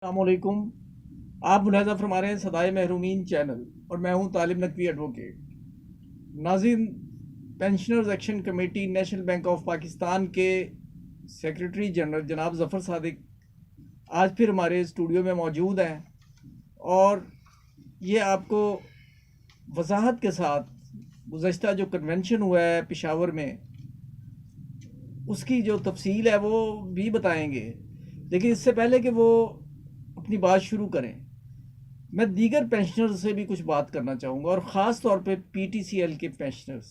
अस्सलामुअलैकुम। आप मुलाज़ा फरमा रहे हैं सदाए महरूमीन चैनल और मैं हूं तालिब नकवी एडवोकेट। नाज़रीन, pensioners action committee national bank of Pakistan के सेक्रेटरी जनरल जनाब ज़फ़र सादिक आज फिर हमारे स्टूडियो में मौजूद हैं और ये आपको वजाहत के साथ गुज़श्ता जो कन्वेंशन हुआ है पेशावर में उसकी जो तफसील है वो भी बताएंगे। लेकिन इससे पहले कि वो अपनी बात शुरू करें, मैं दीगर पेंशनर्स से भी कुछ बात करना चाहूँगा और ख़ास तौर पे पीटीसीएल के पेंशनर्स।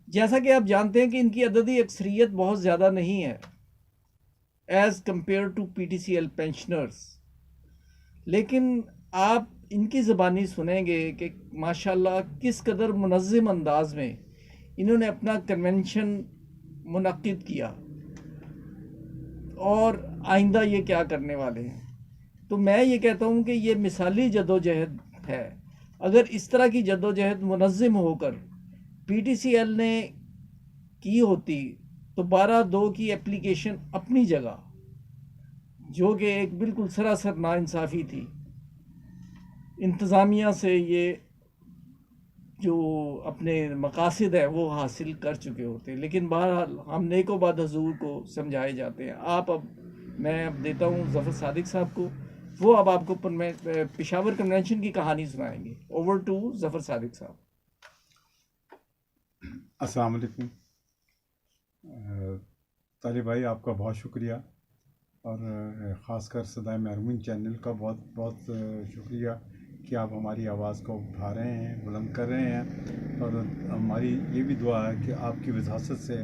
जैसा कि आप जानते हैं कि इनकी अददी अक्सरियत बहुत ज़्यादा नहीं है as compare to PTCL pensioners, लेकिन आप इनकी ज़बानी सुनेंगे कि माशाल्लाह किस कदर मुनज़्ज़म अंदाज में इन्होंने अपना कन्वेंशन मुनक्किद किया और आइंदा ये क्या करने वाले हैं। तो मैं ये कहता हूँ कि ये मिसाली जद्दोजहद है। अगर इस तरह की जद्दोजहद मुनज़्ज़म होकर पीटीसीएल ने की होती तो 12(2) की एप्लीकेशन अपनी जगह, जो कि एक बिल्कुल सरासर नाइंसाफ़ी थी, इंतज़ामिया से ये जो अपने मकासद है वो हासिल कर चुके होते। लेकिन बहरहाल हम नेको बाद हजूर को समझाए जाते हैं। मैं अब देता हूँ ज़फ़र सादिक साहब को, वो अब आपको पेशावर कन्वेंशन की कहानी सुनाएंगे। ओवर टू ज़फ़र सादिक साहब। अस्सलाम वालेकुम। तालिब भाई, आपका बहुत शुक्रिया और ख़ासकर सदाए महरूमीन चैनल का बहुत बहुत शुक्रिया कि आप हमारी आवाज़ को उठा रहे हैं, बुलंद कर रहे हैं। और हमारी ये भी दुआ है कि आपकी वजाहत से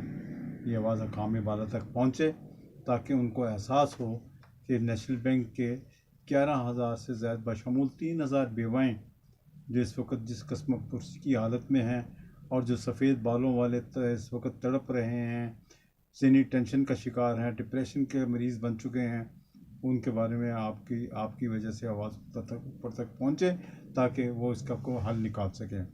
ये आवाज़ अक़ाम बाला तक पहुँचे, ताकि उनको एहसास हो कि नेशनल बैंक के 11,000 से ज़्यादा बशमूल 3,000 बेवाएँ जो इस वक्त जिस कस्म पुरसी की हालत में हैं और जो सफ़ेद बालों वाले इस वक्त तड़प रहे हैं, ज़हनी टेंशन का शिकार हैं, डिप्रेशन के मरीज़ बन चुके हैं, उनके बारे में आपकी आपकी वजह से आवाज़ ऊपर तक पहुँचे, ताकि वो इसका को हल निकाल सकें।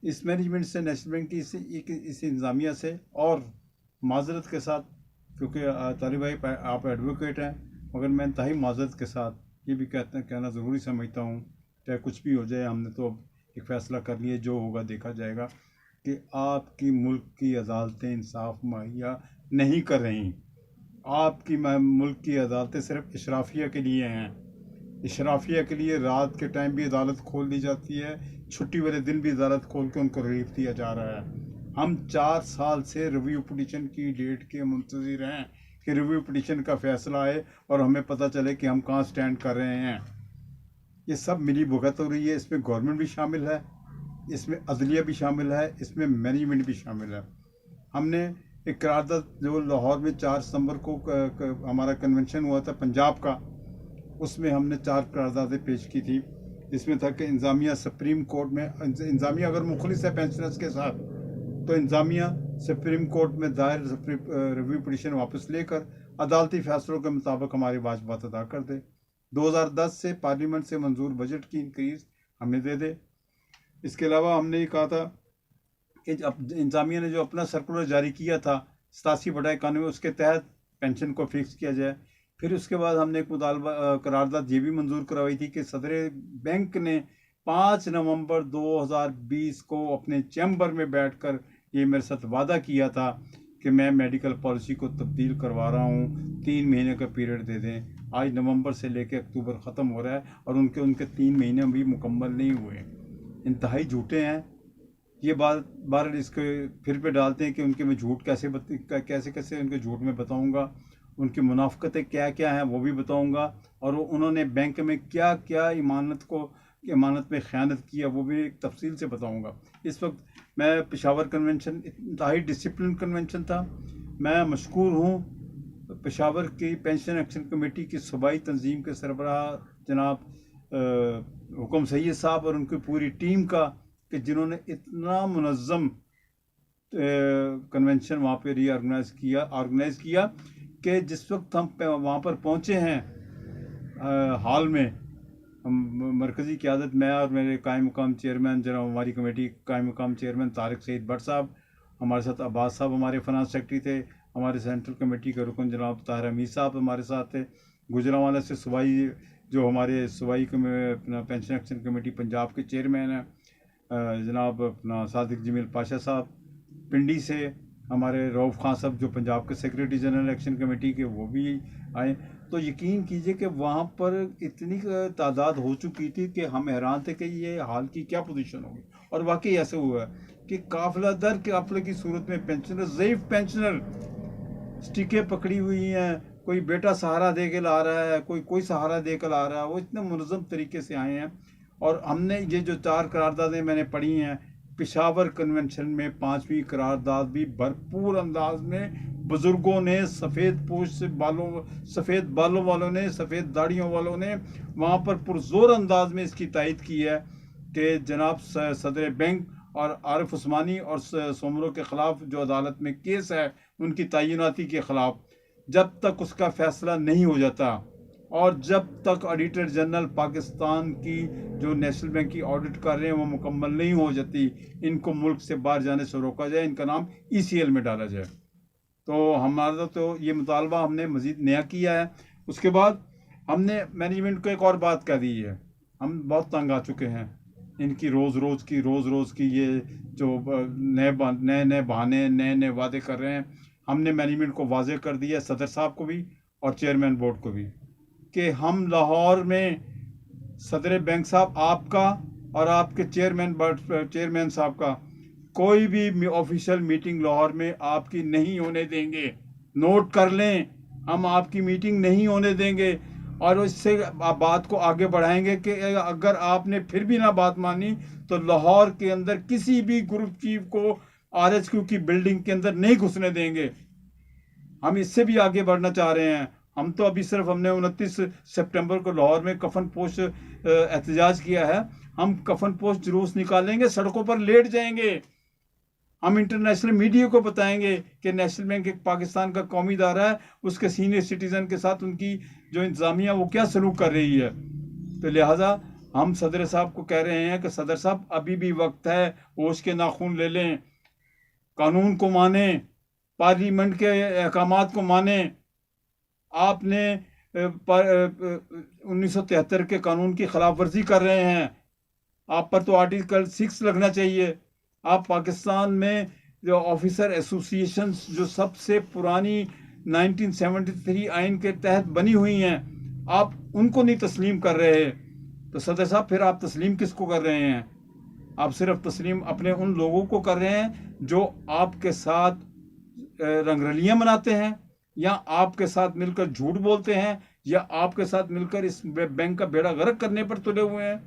इस मैनेजमेंट से, नेशनल बैंक की इस इंतज़ामिया से, और माजरत के साथ, क्योंकि तालिब भाई आप एडवोकेट हैं, मगर मैं इंतहाई माजरत के साथ ये भी कहना ज़रूरी समझता हूँ, चाहे कुछ भी हो जाए, हमने तो एक फ़ैसला कर लिया, जो होगा देखा जाएगा, कि आपकी मुल्क की अदालतें इंसाफ मुहैया नहीं कर रही। आपकी मुल्क की अदालतें सिर्फ इशराफिया के लिए हैं। इशराफिया के लिए रात के टाइम भी अदालत खोल दी जाती है, छुट्टी वाले दिन भी अदालत खोल के उनको रिलीफ दिया जा रहा है। हम 4 साल से रिव्यू पिटीशन की डेट के मुंतज़िर हैं कि रिव्यू पिटीशन का फ़ैसला आए और हमें पता चले कि हम कहाँ स्टैंड कर रहे हैं। ये सब मिली भुगत हो रही है। इसमें गवर्नमेंट भी शामिल है, इसमें अदलिया भी शामिल है, इसमें मैनेजमेंट भी शामिल है। हमने एक करारदाद जो लाहौर में 4 सितंबर को हमारा कन्वेंशन हुआ था पंजाब का, उसमें हमने 4 करारदादें पेश की थी, जिसमें था कि इंतज़ामिया सुप्रीम कोर्ट में, इंतज़ामिया अगर मुखलिस है पेंशनर्स के साथ, तो इंतज़ामिया सुप्रीम कोर्ट में दायर रिव्यू पिटीशन वापस लेकर अदालती फैसलों के मुताबिक हमारी वाजबात अदा कर दे। 2010 से पार्लियामेंट से मंजूर बजट की इंक्रीज हमें दे दे। इसके अलावा हमने ये कहा था कि इंतज़ामिया ने जो अपना सर्कुलर जारी किया था 87/91, उसके तहत पेंशन को फिक्स किया जाए। फिर उसके बाद हमने एक मुतालबा करारदाद ये भी मंजूर करवाई थी कि सदर बैंक ने 5 नवंबर 2020 को अपने चैम्बर में बैठकर ये मेरे साथ वादा किया था कि मैं मेडिकल पॉलिसी को तब्दील करवा रहा हूँ, 3 महीने का पीरियड दे दें। आज नवंबर से लेकर अक्टूबर ख़त्म हो रहा है और उनके 3 महीने भी मुकम्मल नहीं हुए। इंतहाई झूठे हैं ये बात। बार इसके फिर पे डालते हैं कि उनके मैं झूठ कैसे उनके झूठ में बताऊंगा, उनकी मुनाफ़क़तें क्या क्या हैं वो भी बताऊंगा, और उन्होंने बैंक में क्या क्या इमानत में ख़यानत किया वो भी एक तफसील से बताऊंगा। इस वक्त मैं पेशावर कन्वेंशन इंतहाई डिसिप्लिन कन्वेंशन था। मैं मशकूर हूँ पेशावर की पेंशन एक्शन कमेटी की सूबाई तंजीम के सरबराह जनाब हुकम सैयद साहब और उनकी पूरी टीम का, कि जिन्होंने इतना मुनज़्ज़म कन्वेंशन वहाँ पे ऑर्गेनाइज़ किया कि जिस वक्त हम वहाँ पर पहुँचे हैं हॉल में, मरकज़ी क़यादत, मैं और मेरे कायम मुकाम चेयरमैन, जनाब हमारी कमेटी कायम मुकाम चेयरमैन तारिक सईद भट्ट साहब, हमारे साथ अब्बास साहब हमारे फाइनेंस सेक्रेटरी थे, हमारे सेंट्रल कमेटी के रुकन जनाब ताहिर हमीद साहब हमारे साथ थे, गुजरांवाला से सूबाई, जो हमारे सूबाई अपना पेंशन एक्शन कमेटी पंजाब के चेयरमैन हैं, जनाब अपना सादिक जमील पाशा साहब। पिंडी से हमारे रऊफ़ खान साहब जो पंजाब के सेक्रेटरी जनरल एक्शन कमेटी के, वो भी आए। तो यकीन कीजिए कि वहाँ पर इतनी तादाद हो चुकी थी कि हम हैरान थे कि ये हाल की क्या पोजीशन होगी। और वाकई ऐसे हुआ कि काफिला दर काफिले की सूरत में पेंशनर, ज़ईफ़ पेंशनर स्टिकें पकड़ी हुई हैं, कोई बेटा सहारा दे के ला रहा है, कोई सहारा दे कर ला रहा है, वो इतने मुनज़्ज़म तरीके से आए हैं। और हमने ये जो 4 करारदादें मैंने पढ़ी हैं, पेशावर कन्वेंशन में 5वीं करारदाद भी भरपूर अंदाज में बुज़ुर्गों ने, सफ़ेद बालों वालों ने, सफ़ेद दाढ़ियों वालों ने वहाँ पर पुरज़ोर अंदाज में इसकी तायद की है कि जनाब सदर बैंक और आरिफ उस्मानी और सोमरों के ख़िलाफ़ जो अदालत में केस है उनकी तैनाती के ख़िलाफ़, जब तक उसका फ़ैसला नहीं हो जाता और जब तक ऑडिटर जनरल पाकिस्तान की जो नेशनल बैंक की ऑडिट कर रहे हैं वो मुकम्मल नहीं हो जाती, इनको मुल्क से बाहर जाने से रोका जाए, इनका नाम ECL में डाला जाए। तो हमारा तो ये मुतालबा हमने मज़ीद नया किया है। उसके बाद हमने मैनेजमेंट को एक और बात कह दी है, हम बहुत तंग आ चुके हैं इनकी रोज़ रोज़ की ये जो नए बहाने, नए वादे कर रहे हैं। हमने मैनेजमेंट को वाजे कर दिया, सदर साहब को भी और चेयरमैन बोर्ड को भी, कि हम लाहौर में सदर बैंक साहब आपका और आपके चेयरमैन साहब का कोई भी ऑफिशियल मीटिंग लाहौर में आपकी नहीं होने देंगे। नोट कर लें, हम आपकी मीटिंग नहीं होने देंगे। और इससे बात को आगे बढ़ाएंगे कि अगर आपने फिर भी ना बात मानी तो लाहौर के अंदर किसी भी ग्रुप चीफ को RHQ की बिल्डिंग के अंदर नहीं घुसने देंगे। हम इससे भी आगे बढ़ना चाह रहे हैं। हम तो अभी सिर्फ हमने 29 सितंबर को लाहौर में कफन पोश एहतजाज किया है। हम कफन पोश जुलूस निकालेंगे, सड़कों पर लेट जाएंगे। हम इंटरनेशनल मीडिया को बताएंगे कि नेशनल बैंक एक पाकिस्तान का कौमी इदारा है, उसके सीनियर सिटीजन के साथ उनकी जो इंतजामिया वो क्या सलूक कर रही है। तो लिहाजा हम सदर साहब को कह रहे हैं कि सदर साहब अभी भी वक्त है, होश के नाखून ले लें, कानून को माने, पार्लियामेंट के अहकामात को माने। आपने 1973 के कानून की खिलाफ वर्जी कर रहे हैं, आप पर तो आर्टिकल 6 लगना चाहिए। आप पाकिस्तान में जो ऑफिसर एसोसिएशन जो सबसे पुरानी 1973 आइन के तहत बनी हुई हैं, आप उनको नहीं तस्लीम कर रहे। तो सदर साहब फिर आप तस्लीम किसको कर रहे हैं? आप सिर्फ तस्लीम अपने उन लोगों को कर रहे हैं जो आपके साथ रंगरलियां मनाते हैं, या आपके साथ मिलकर झूठ बोलते हैं, या आपके साथ मिलकर इस बैंक का बेड़ा गर्क करने पर तुले हुए हैं।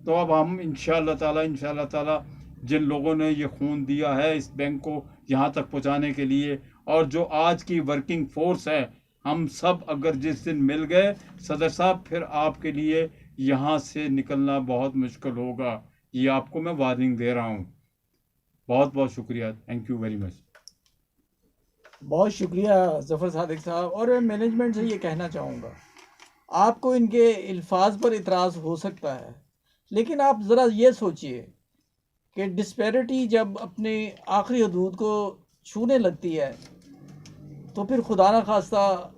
तो अब हम इंशाअल्लाह ताला जिन लोगों ने ये खून दिया है इस बैंक को यहाँ तक पहुँचाने के लिए, और जो आज की वर्किंग फोर्स है, हम सब अगर जिस दिन मिल गए सदर साहब, फिर आपके लिए यहाँ से निकलना बहुत मुश्किल होगा। ये आपको मैं वार्निंग दे रहा हूँ। बहुत बहुत शुक्रिया, थैंक यू वेरी मच। बहुत शुक्रिया ज़फ़र सादिक साहब। और मैं मैनेजमेंट से ये कहना चाहूँगा, आपको इनके अल्फाज पर इतराज़ हो सकता है, लेकिन आप ज़रा ये सोचिए कि डिस्पैरिटी जब अपने आखिरी हदूद को छूने लगती है तो फिर खुदा न खास्ता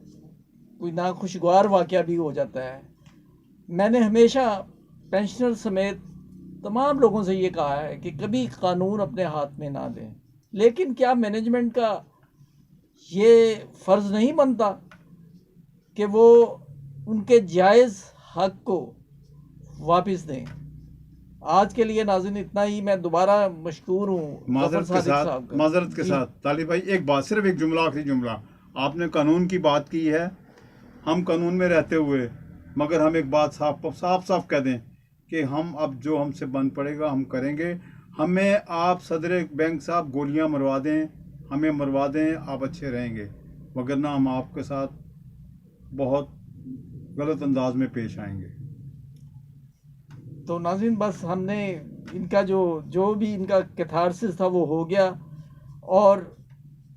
कोई नाखुशगवार वाक़या भी हो जाता है। मैंने हमेशा पेंशनर समेत तमाम लोगों से ये कहा है कि कभी कानून अपने हाथ में ना दें, लेकिन क्या मैनेजमेंट का ये फ़र्ज़ नहीं बनता कि वो उनके जायज़ हक़ को वापस दें। आज के लिए नाज़रीन इतना ही। मैं दोबारा मशकूर हूँ माज़रत के साथ तालिब भाई, एक बात, सिर्फ एक जुमला, आखिरी जुमला। आपने कानून की बात की है, हम कानून में रहते हुए, मगर हम एक बात साफ कह दें कि हम अब जो हमसे बन पड़ेगा हम करेंगे। हमें आप सदर बैंक साहब गोलियां मरवा दें, हमें मरवा दें, आप अच्छे रहेंगे, वगरना हम आपके साथ बहुत गलत अंदाज में पेश आएंगे। तो नाज़रीन, बस हमने इनका जो भी इनका कैथारसिस था वो हो गया। और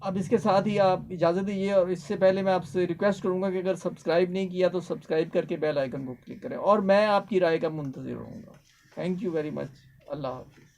अब इसके साथ ही आप इजाज़त दीजिए, और इससे पहले मैं आपसे रिक्वेस्ट करूंगा कि अगर सब्सक्राइब नहीं किया तो सब्सक्राइब करके बेल आइकन को क्लिक करें, और मैं आपकी राय का मुंतज़िर रहूँगा। Thank you very much. Allah हाफ़िज़।